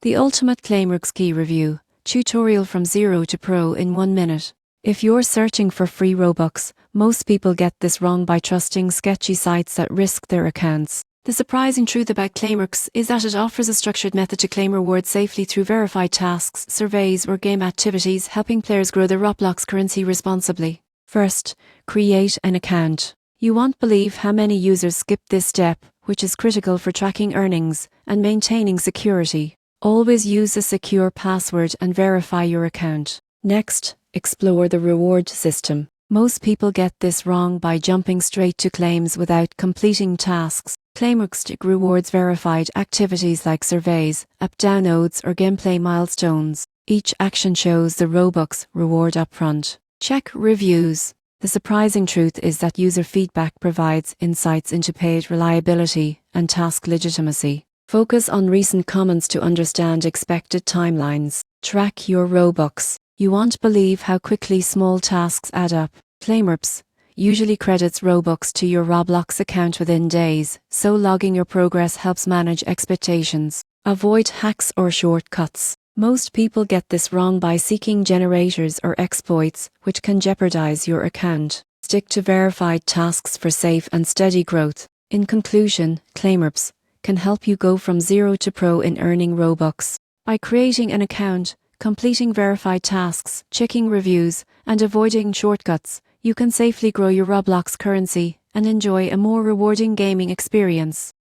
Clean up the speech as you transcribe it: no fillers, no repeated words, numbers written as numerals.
The ultimate ClaimRbx key review, tutorial from 0 to pro in 1 minute. If you're searching for free Robux, most people get this wrong by trusting sketchy sites that risk their accounts. The surprising truth about ClaimRbx is that it offers a structured method to claim rewards safely through verified tasks, surveys, or game activities, helping players grow their Roblox currency responsibly. First, create an account. You won't believe how many users skip this step, which is critical for tracking earnings and maintaining security. Always use a secure password and verify your account. Next, explore the reward system. Most people get this wrong by jumping straight to claims without completing tasks. ClaimRbx rewards verified activities like surveys, app downloads, or gameplay milestones. Each action shows the Robux reward upfront. Check reviews. The surprising truth is that user feedback provides insights into paid reliability and task legitimacy. Focus on recent comments to understand expected timelines. Track your Robux. You won't believe how quickly small tasks add up. ClaimRbx usually credits Robux to your Roblox account within days, so logging your progress helps manage expectations. Avoid hacks or shortcuts. Most people get this wrong by seeking generators or exploits, which can jeopardize your account. Stick to verified tasks for safe and steady growth. In conclusion, ClaimRbx can help you go from 0 to pro in earning Robux. By creating an account, completing verified tasks, checking reviews, and avoiding shortcuts, you can safely grow your Roblox currency and enjoy a more rewarding gaming experience.